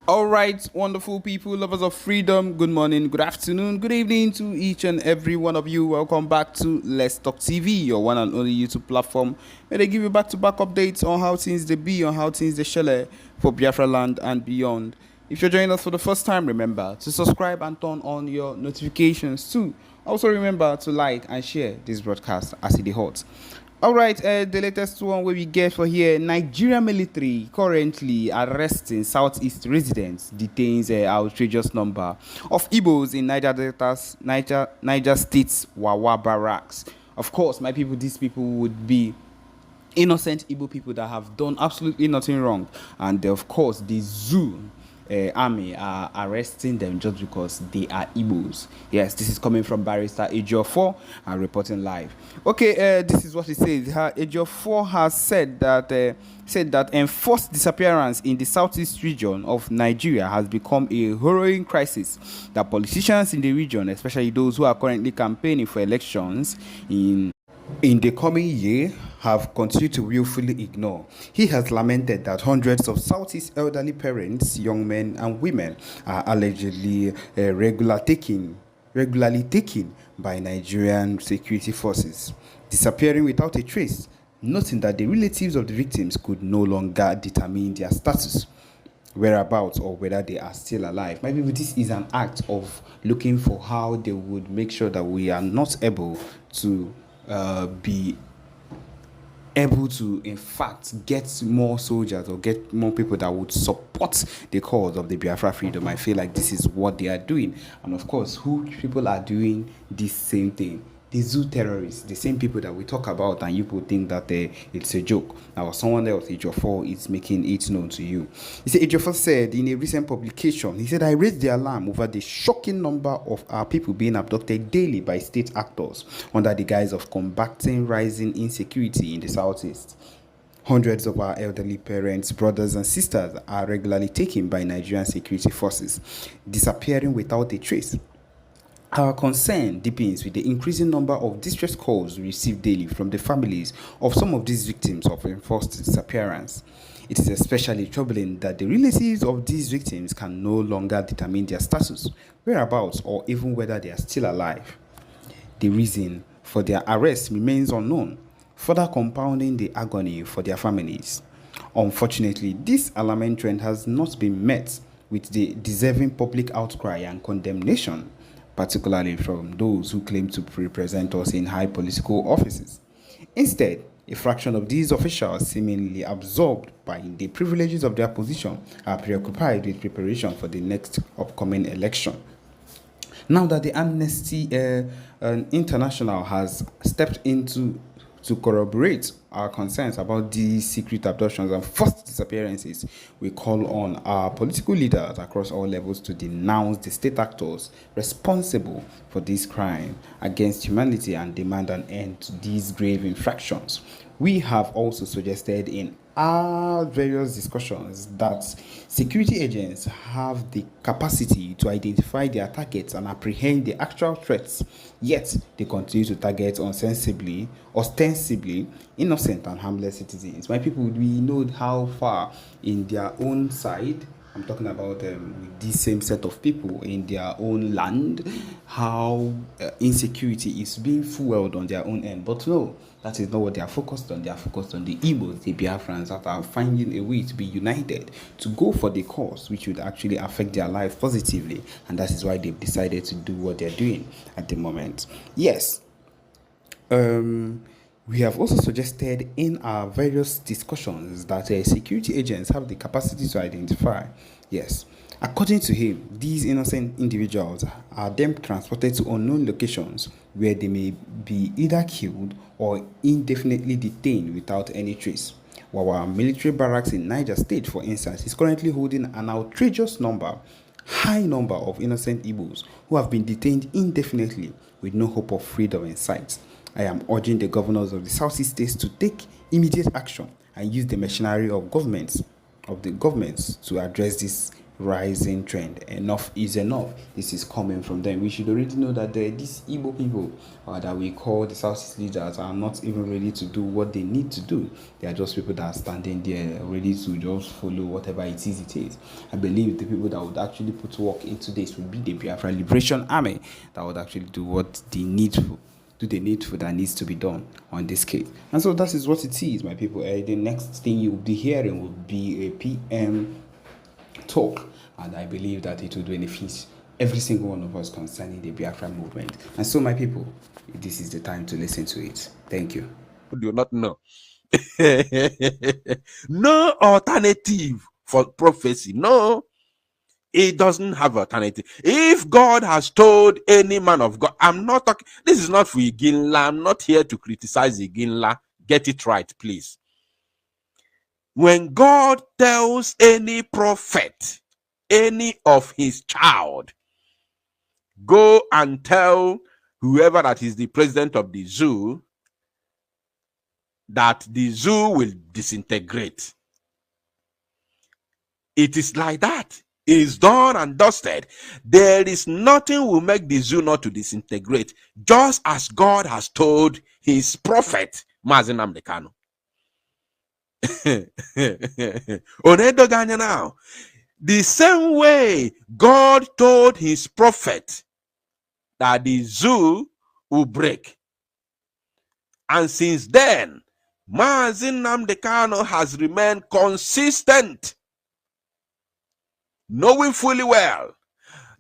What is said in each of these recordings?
All right, wonderful people, lovers of freedom. Good morning, good afternoon, good evening to each and every one of you. Welcome back to Let's Talk TV, your one and only YouTube platform, where they give you back-to-back updates on how things they be, on how things they shell for Biafraland and beyond. If you're joining us for the first time, remember to subscribe and turn on your notifications too. Also, remember to like and share this broadcast as it is hot. All right, the latest one where we get for here, Nigeria military currently arresting Southeast residents, detains an outrageous number of Igbos in Niger State's Wawa barracks. Of course, my people, these people would be innocent Igbo people that have done absolutely nothing wrong, and of course the zoo army are arresting them just because they are Igbos. Yes, this is coming from Barrister Ejiofor and reporting live. Okay, this is what he says. Ejiofor has said that enforced disappearance in the southeast region of Nigeria has become a harrowing crisis that politicians in the region, especially those who are currently campaigning for elections in the coming year, have continued to willfully ignore. He has lamented that hundreds of Southeast elderly parents, young men and women are allegedly regularly taken by Nigerian security forces, disappearing without a trace, noting that the relatives of the victims could no longer determine their status, whereabouts, or whether they are still alive. Maybe this is an act of looking for how they would make sure that we are not able to be able to, in fact, get more soldiers or get more people that would support the cause of the Biafra freedom. I feel like this is what they are doing. And of course, who people are doing this same thing? The zoo terrorists, the same people that we talk about, and you people think that it's a joke. Now, someone else, Ejiofor, is making it known to you. He said, Ejiofor said in a recent publication, he said, I raised the alarm over the shocking number of our people being abducted daily by state actors under the guise of combating rising insecurity in the southeast. Hundreds of our elderly parents, brothers, and sisters are regularly taken by Nigerian security forces, disappearing without a trace. Our concern deepens with the increasing number of distress calls we receive daily from the families of some of these victims of enforced disappearance. It is especially troubling that the relatives of these victims can no longer determine their status, whereabouts, or even whether they are still alive. The reason for their arrest remains unknown, further compounding the agony for their families. Unfortunately, this alarming trend has not been met with the deserving public outcry and condemnation, particularly from those who claim to represent us in high political offices. Instead, a fraction of these officials, seemingly absorbed by the privileges of their position, are preoccupied with preparation for the next upcoming election. Now that the Amnesty International has stepped into to corroborate our concerns about these secret abductions and forced disappearances, we call on our political leaders across all levels to denounce the state actors responsible for this crime against humanity and demand an end to these grave infractions. We have also suggested in our various discussions that security agents have the capacity to identify their targets and apprehend the actual threats, yet they continue to target ostensibly innocent and harmless citizens. My people, we know how far in their own side, I'm talking about with this same set of people in their own land, how insecurity is being fueled on their own end. But no, that is not what they are focused on. They are focused on the Igbos, the Biafrans that are finding a way to be united, to go for the cause which would actually affect their life positively. And that is why they've decided to do what they're doing at the moment. Yes. We have also suggested in our various discussions that security agents have the capacity to identify. Yes. According to him, these innocent individuals are then transported to unknown locations where they may be either killed or indefinitely detained without any trace. While our military barracks in Niger State, for instance, is currently holding an outrageous high number of innocent Igbos who have been detained indefinitely with no hope of freedom in sight. I am urging the governors of the Southeast states to take immediate action and use the machinery of the governments to address this rising trend. Enough is enough. This is coming from them. We should already know that these Igbo people that we call the Southeast leaders are not even ready to do what they need to do. They are just people that are standing there ready to just follow whatever it is. I believe the people that would actually put work into this would be the Biafra Liberation Army that would actually do what they need to do, the needful that needs to be done on this case. And so that is what it is, my people. The next thing you'll be hearing will be a PM talk, and I believe that it will benefit every single one of us concerning the Biafra movement. And so, my people, this is the time to listen to it. Thank you. Do not know. No alternative for prophecy. No, it doesn't have alternative. If God has told any man of God, I'm not talking, this is not for Iginla. I'm not here to criticize Iginla. Get it right, please. When God tells any prophet, any of his child, go and tell whoever that is the president of the zoo that the zoo will disintegrate. It is like that. It is done and dusted. There is nothing will make the zoo not to disintegrate, just as God has told his prophet, Mazen Amdekano. Now, the same way God told his prophet that the zoo will break. And since then, Mazen Amdekano has remained consistent, knowing fully well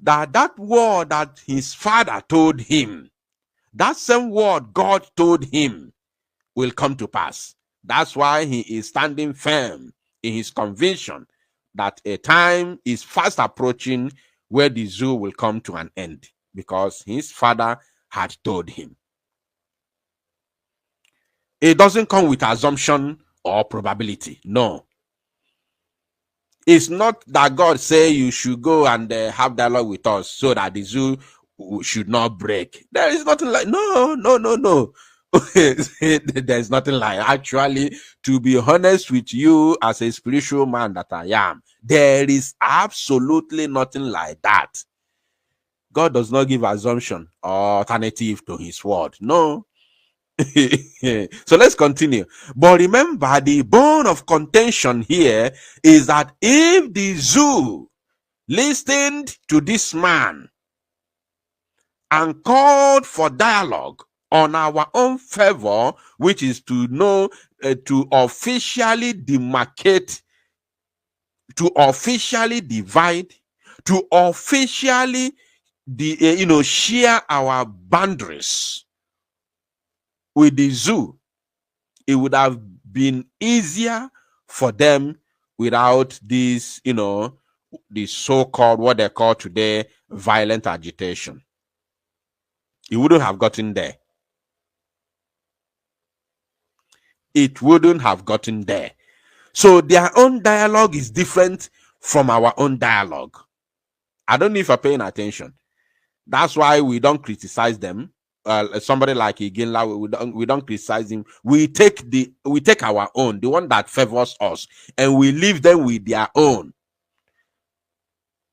that that word that his father told him, that same word God told him will come to pass. That's why he is standing firm in his conviction that a time is fast approaching where the zoo will come to an end, because his father had told him. It doesn't come with assumption or probability. No. It's not that God say you should go and have dialogue with us so that the zoo should not break. There is nothing like, no. There's nothing like, actually, to be honest with you as a spiritual man that I am, there is absolutely nothing like that. God does not give assumption or alternative to his word. No. So let's continue. But remember, the bone of contention here is that if the zoo listened to this man and called for dialogue on our own favor, which is to know, to officially demarcate, to officially divide, to officially share our boundaries with the zoo, it would have been easier for them without this, the so-called, what they call today, violent agitation. It wouldn't have gotten there. It wouldn't have gotten there. So their own dialogue is different from our own dialogue. I don't know if you're paying attention. That's why we don't criticize them. Somebody like Iginla, we don't criticize him. We take our own, the one that favors us, and we leave them with their own.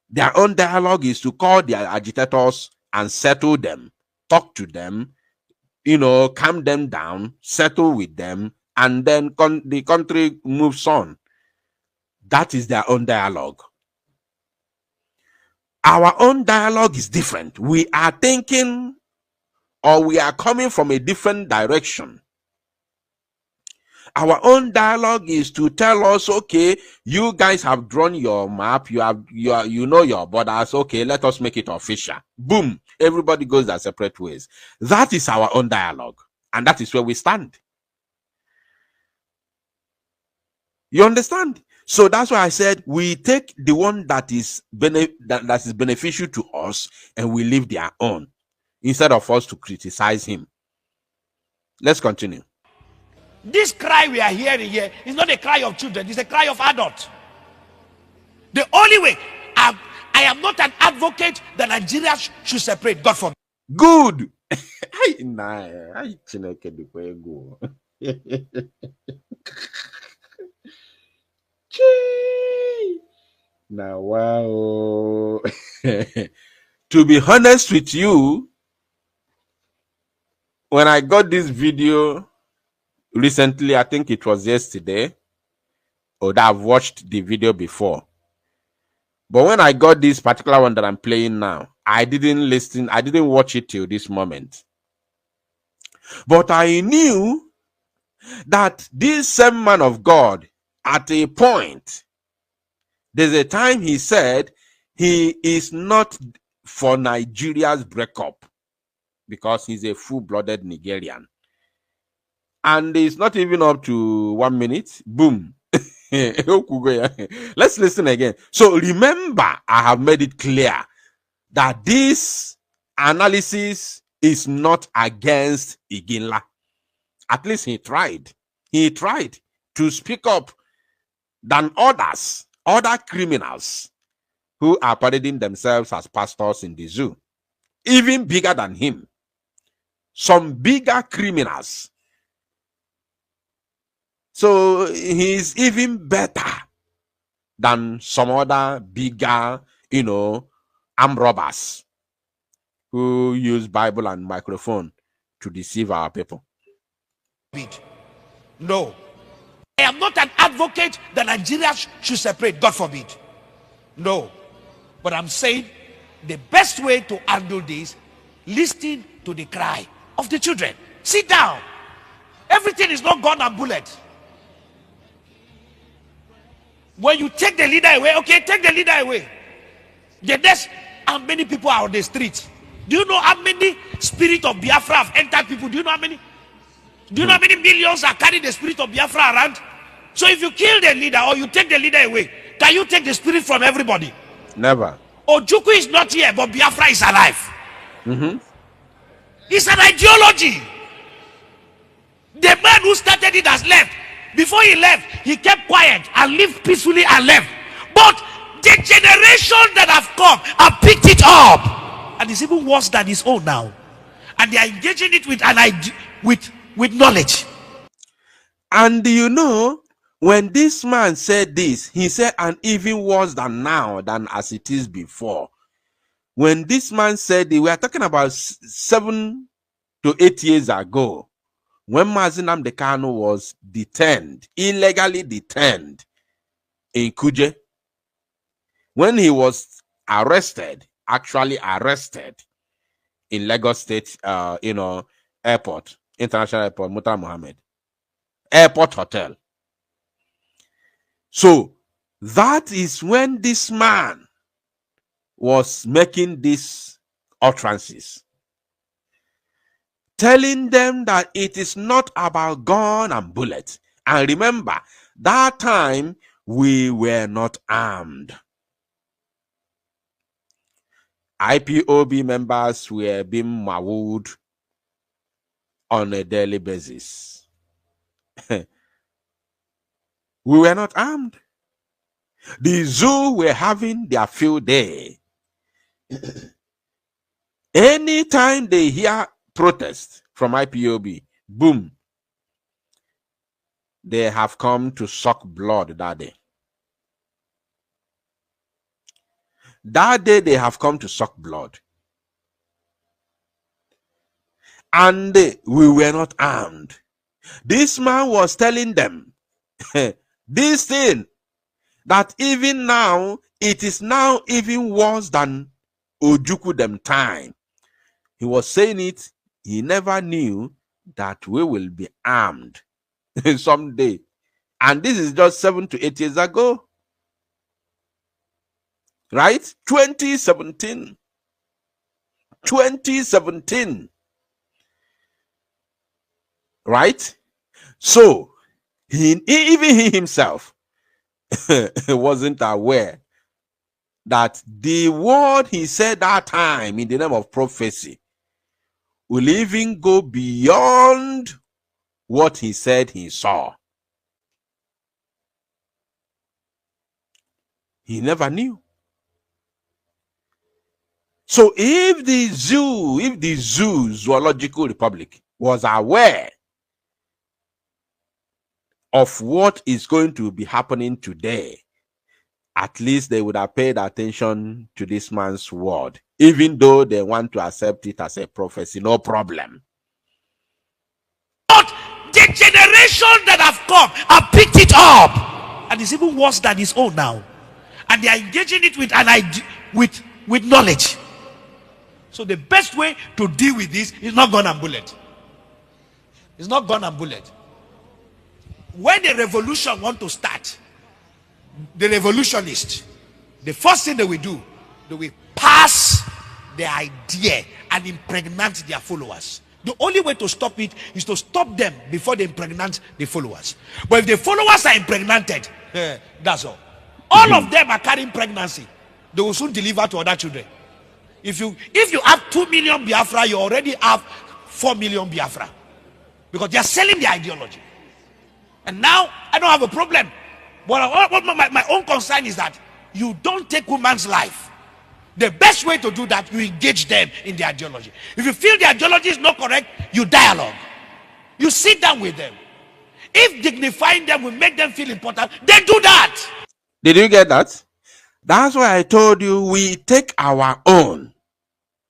Their own dialogue is to call their agitators and settle them, talk to them, calm them down, settle with them, and then the country moves on. That is their own dialogue. Our own dialogue is different. We are thinking, or we are coming from a different direction. Our own dialogue is to tell us, okay, you guys have drawn your map, you know your borders, okay, let us make it official. Boom, everybody goes their separate ways. That is our own dialogue, and that is where we stand. You understand? So that's why I said we take the one that is beneficial to us, and we leave their own, instead of us to criticize him. Let's continue. This cry we are hearing here is not a cry of children, it's a cry of adults. The only way, I am not an advocate that Nigeria should separate. God forbid. Good. Now, wow. To be honest with you, when I got this video recently, I think it was yesterday, or that I've watched the video before. But when I got this particular one that I'm playing now, I didn't watch it till this moment. But I knew that this same man of God, at a point, there's a time he said he is not for Nigeria's breakup because he's a full-blooded Nigerian. And it's not even up to 1 minute. Boom. Let's listen again. So remember, I have made it clear that this analysis is not against Iginla. At least he tried. He tried to speak up than others, other criminals who are parading themselves as pastors in the zoo. Even bigger than him. Some bigger criminals. So he's even better than some other bigger, armed robbers who use Bible and microphone to deceive our people. No. I am not an advocate that Nigeria should separate, God forbid. No. But I'm saying the best way to handle this, listen to the cry of the children. Sit down. Everything is not gun and bullet. When you take the leader away, okay, take the leader away. The next, how many people are on the street? Do you know how many spirit of Biafra have entered people? Do you know how many? Do you know how many millions are carrying the spirit of Biafra around? So if you kill the leader or you take the leader away, can you take the spirit from everybody? Never. Ojukwu is not here, but Biafra is alive. It's an ideology. The man who started it has left. Before he left, he kept quiet and lived peacefully and left. But the generation that have come have picked it up, and it's even worse than his own now. And they are engaging it with knowledge. And when this man said this, he said, and even worse than now than as it is before. When this man said it, we are talking about 7 to 8 years ago, when Mazi Nnamdi Kanu was detained, illegally detained in Kuje, when he was actually arrested in Lagos State, airport, international airport, Murtala Mohammed, airport hotel. So that is when this man was making these utterances, telling them that it is not about gun and bullets. And remember, that time we were not armed. IPOB members were being mauled on a daily basis. We were not armed. The zoo were having their field day. Anytime they hear protest from IPOB, boom, they have come to suck blood that day. That day they have come to suck blood. And we were not armed. This man was telling them this thing, that even now, it is now even worse than Ojukwu them time. He was saying it, he never knew that we will be armed someday. And this is just 7 to 8 years ago. Right? 2017. 2017. Right? So, even he himself wasn't aware that the word he said that time in the name of prophecy will even go beyond what he said he saw. He never knew. So if the Zoological Republic was aware of what is going to be happening today, at least they would have paid attention to this man's word, even though they want to accept it as a prophecy. No problem. But the generation that have come have picked it up, and it's even worse than his own now, and they are engaging it with an idea, with knowledge. So the best way to deal with this is not gun and bullet. It's not gun and bullet. When the revolution want to start, the revolutionists, the first thing they will do, they will pass the idea and impregnate their followers. The only way to stop it is to stop them before they impregnate the followers. But if the followers are impregnated, that's all. All of them are carrying pregnancy. They will soon deliver to other children. If you have 2 million Biafra, you already have 4 million Biafra, because they are selling the ideology. And now I don't have a problem. But my own concern is that you don't take woman's life. The best way to do that, you engage them in the ideology. If you feel the ideology is not correct, you dialogue. You sit down with them. If dignifying them will make them feel important, then do that. Did you get that? That's why I told you we take our own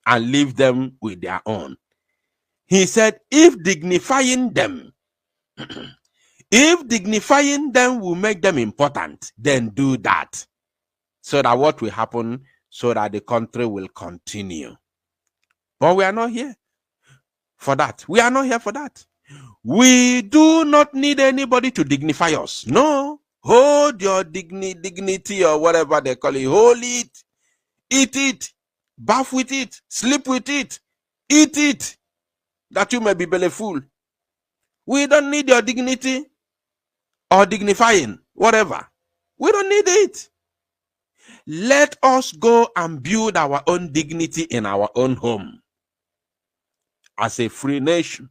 and leave them with their own. He said, if dignifying them will make them important, then do that. So that what will happen, so that the country will continue. But we are not here for that. We are not here for that. We do not need anybody to dignify us. No. Hold your dignity or whatever they call it. Hold it. Eat it. Bath with it. Sleep with it. Eat it. That you may be belly full. We don't need your dignity or dignifying, whatever. We don't need it. Let us go and build our own dignity in our own home. As a free nation,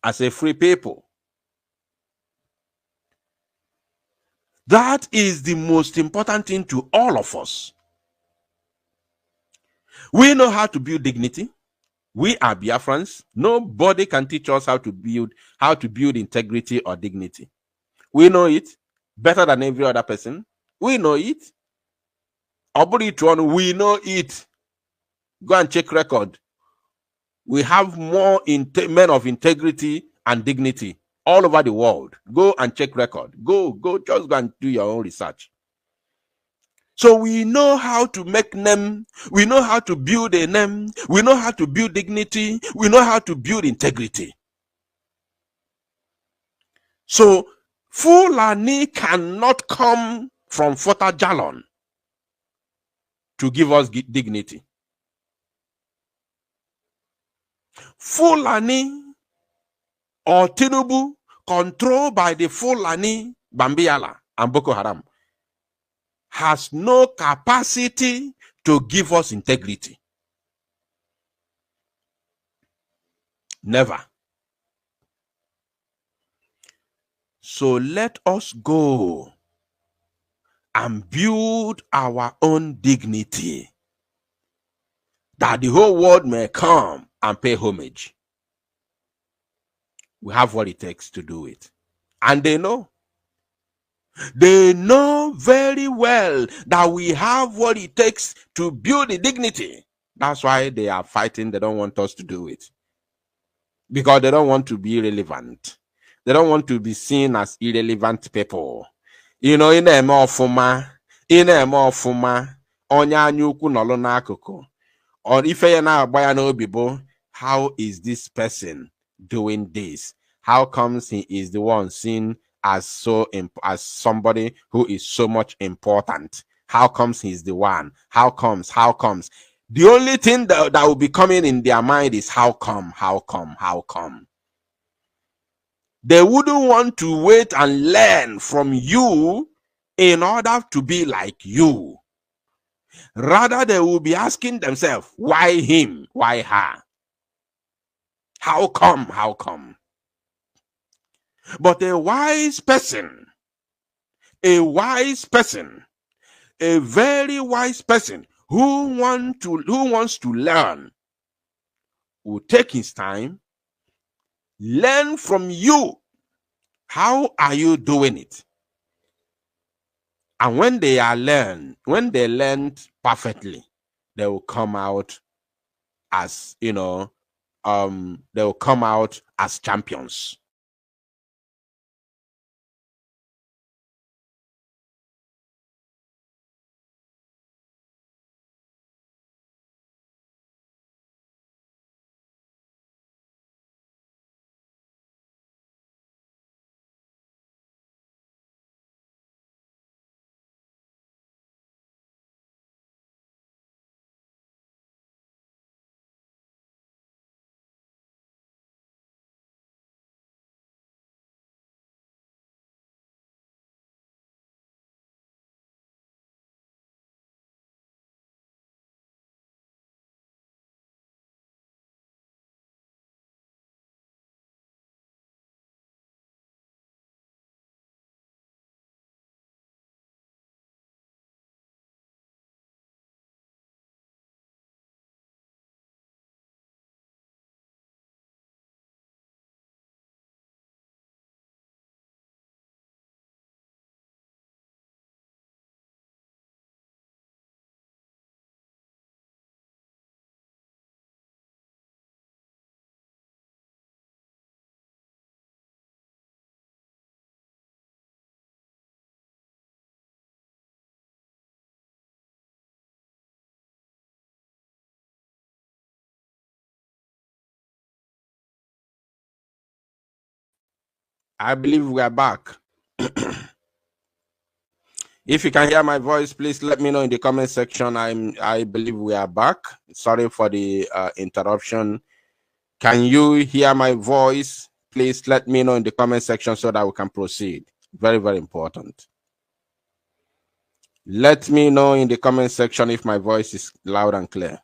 as a free people. That is the most important thing to all of us. We know how to build dignity. We are Biafrans. Nobody can teach us how to build integrity or dignity. We know it better than every other person. We know it. We know it. Go and check record. We have more men of integrity and dignity all over the world. Go and check record. Just go and do your own research. So we know how to make name. We know how to build a name. We know how to build dignity. We know how to build integrity. So Fulani cannot come from Fota Jalon to give us dignity. Fulani or Tinubu, controlled by the Fulani, Bambiala, and Boko Haram, has no capacity to give us integrity. Never. So let us go and build our own dignity, that the whole world may come and pay homage. We have what it takes to do it. And they know. They know very well that we have what it takes to build the dignity. That's why they are fighting. They don't want us to do it. Because they don't want to be irrelevant. They don't want to be seen as irrelevant people. You know, in a more fuma, onya anyuku nolo n'akụkụ. Or if you na agba ya n'obibo, how is this person doing this? How comes he is the one seen as somebody who is so much important? How comes he's the one? How comes? The only thing that will be coming in their mind is how come? They wouldn't want to wait and learn from you in order to be like you. Rather, they will be asking themselves, why him? Why her? How come? But a wise person, a very wise person who wants to learn will take his time, learn from you. How are you doing it? And when they learn perfectly, they will come out as, they will come out as champions. I believe we are back. If you can hear my voice, please let me know in the comment section. I believe we are back. Sorry for the interruption. Can you hear my voice? Please let me know in the comment section so that we can proceed. Very, very important. Let me know in the comment section if my voice is loud and clear.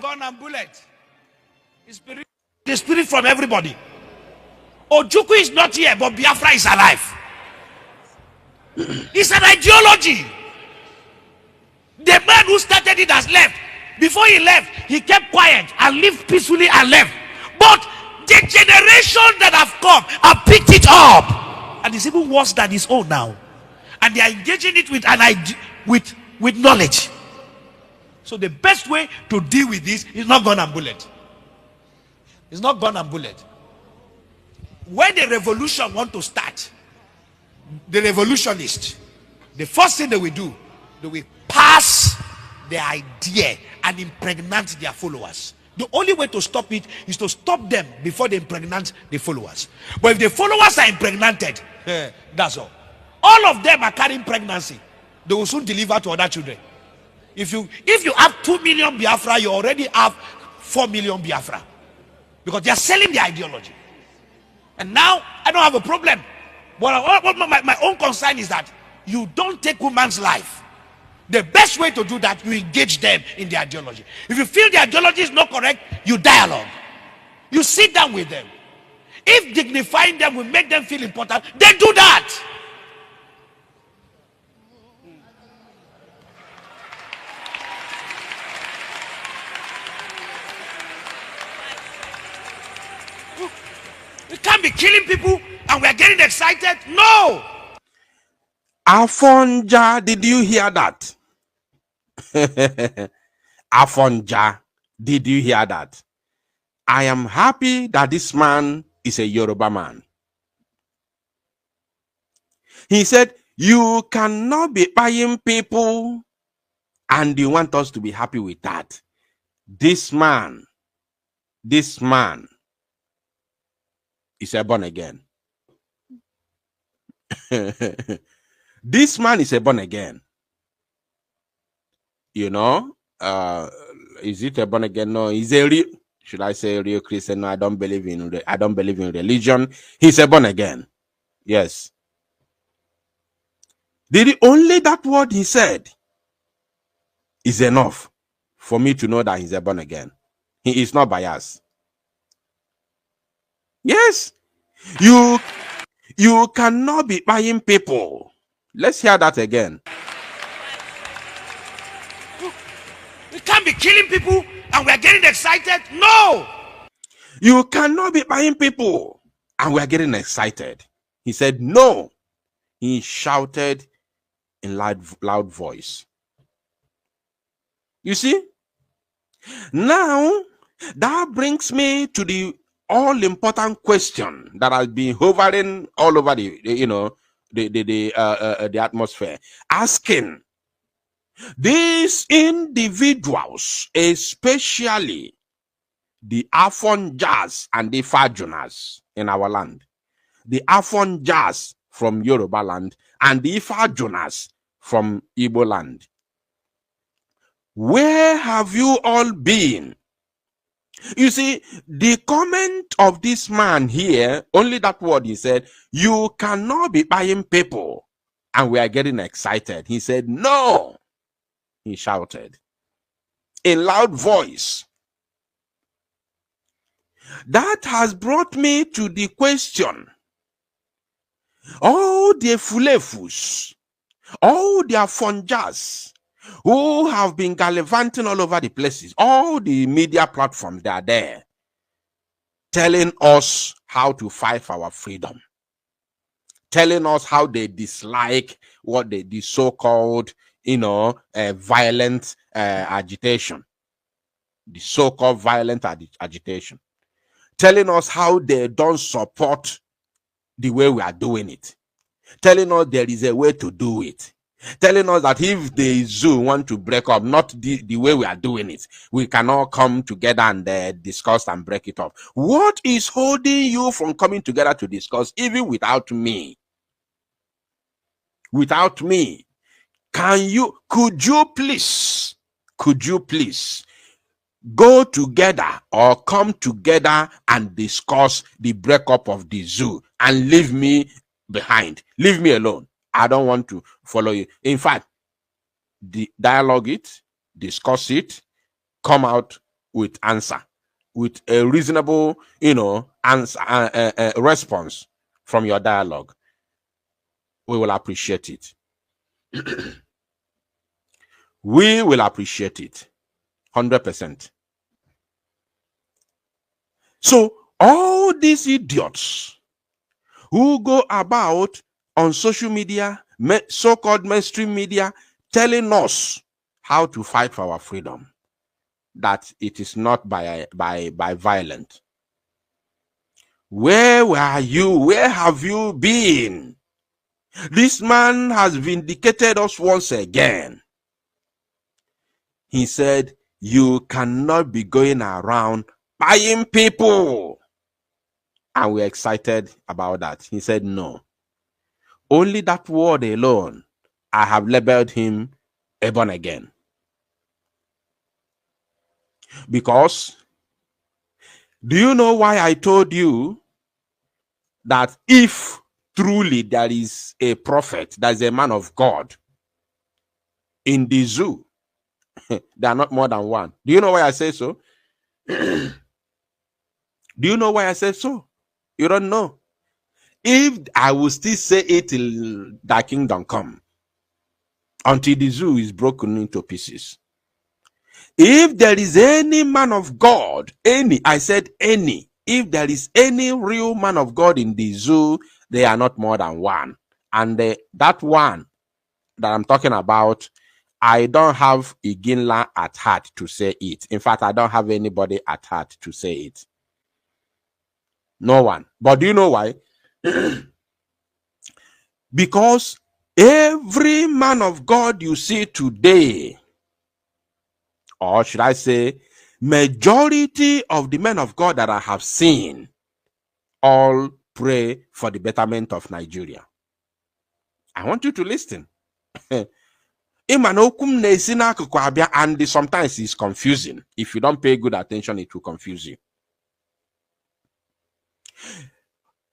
Gun and bullet. The spirit from everybody. Ojukwu is not here, but Biafra is alive. It's an ideology. The man who started it has left. Before he left, he kept quiet and lived peacefully and left. But the generation that have come have picked it up, and it's even worse than his own now. And they are engaging it with an idea, with knowledge. So the best way to deal with this is not gun and bullet. It's not gun and bullet. When the revolution want to start, the revolutionists, the first thing they will do, they will pass the idea and impregnate their followers. The only way to stop it is to stop them before they impregnate the followers. But if the followers are impregnated, that's all. All of them are carrying pregnancy. They will soon deliver to other children. If you have 2 million Biafra, you already have 4 million Biafra. Because they are selling the ideology. And now, I don't have a problem. But my own concern is that you don't take woman's life. The best way to do that, you engage them in the ideology. If you feel the ideology is not correct, you dialogue. You sit down with them. If dignifying them will make them feel important, then do that. We can't be killing people and we're getting excited. No. Afonja, did you hear that? Afonja, did you hear that? I am happy that this man is a Yoruba man. He said, you cannot be buying people and you want us to be happy with that. This man is a born again. This man is a born again. You know, is it a born again? No, he's a real, should I say real Christian? No, I don't believe in religion. He's a born again. Yes. Only that word he said is enough for me to know that he's a born again. He is not biased. Yes. You cannot be buying people. Let's hear that again. We can't be killing people and we're getting excited. No. You cannot be buying people and we're getting excited. He said, no. He shouted in loud voice. You see? Now, that brings me to the all-important question that has been hovering all over the atmosphere, asking these individuals, especially the Afon Jazz and the Fajunas in our land, the Afon Jazz from Yoruba land and the Fajunas from Igbo land. Where have you all been? You see, the comment of this man here, only that word he said, you cannot be buying people. And we are getting excited. He said, no, he shouted in loud voice. That has brought me to the question, all the fulefus, all their funjas who have been gallivanting all over the places, all the media platforms, they are there telling us how to fight for our freedom, telling us how they dislike what the so-called, violent agitation, the so-called violent agitation, telling us how they don't support the way we are doing it, telling us there is a way to do it, telling us that if the zoo want to break up, not the way we are doing it, we cannot come together and discuss and break it up. What is holding you from coming together to discuss, even without me? Without me, could you please go together or come together and discuss the breakup of the zoo and leave me behind? Leave me alone. I don't want to follow you. In fact, dialogue it, discuss it, come out with answer, with a reasonable, answer, response from your dialogue. We will appreciate it. We will appreciate it 100%. So all these idiots who go about on social media, so-called mainstream media, telling us how to fight for our freedom, that it is not by violence. Where were you? Where have you been? This man has vindicated us once again. He said, you cannot be going around buying people. And we're excited about that. He said, no. Only that word alone, I have labeled him a born again. Because, do you know why I told you that if truly there is a prophet, there is a man of God in the zoo, there are not more than one? Do you know why I say so? Do you know why I say so? You don't know. If I will still say it till thy kingdom come, until the zoo is broken into pieces. If there is any man of God, I said any, if there is any real man of God in the zoo, they are not more than one. And that one that I'm talking about, I don't have Iginla at heart to say it. In fact, I don't have anybody at heart to say it. No one. But do you know why? Because every man of God you see today, or should I say, majority of the men of God that I have seen, all pray for the betterment of Nigeria. I want you to listen. And sometimes it's confusing. If you don't pay good attention, it will confuse you.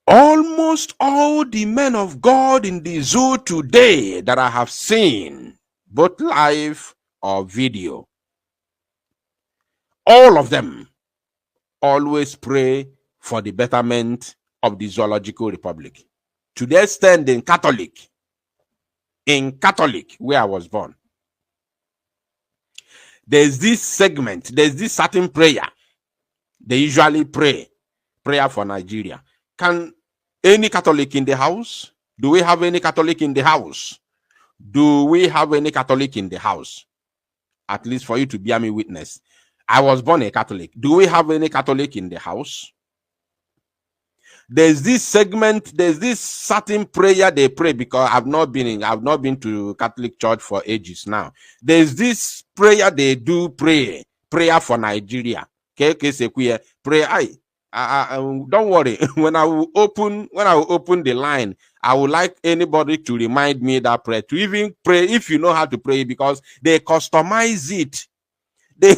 Almost all the men of God in the zoo today that I have seen, both live or video, all of them always pray for the betterment of the Zoological Republic. To the extent in Catholic, where I was born, there's this segment, there's this certain prayer. They usually prayer for Nigeria. Can any Catholic in the house Do we have any Catholic in the house? Do we have any Catholic in the house? At least for you to bear me witness. I was born a Catholic. Do we have any Catholic in the house? There's this segment, there's this certain prayer they pray, because I've not been to Catholic church for ages now. There's this prayer they do prayer for Nigeria. Pray. Don't worry. When I will open the line, I would like anybody to remind me that prayer, to even pray if you know how to pray, because they customize it. They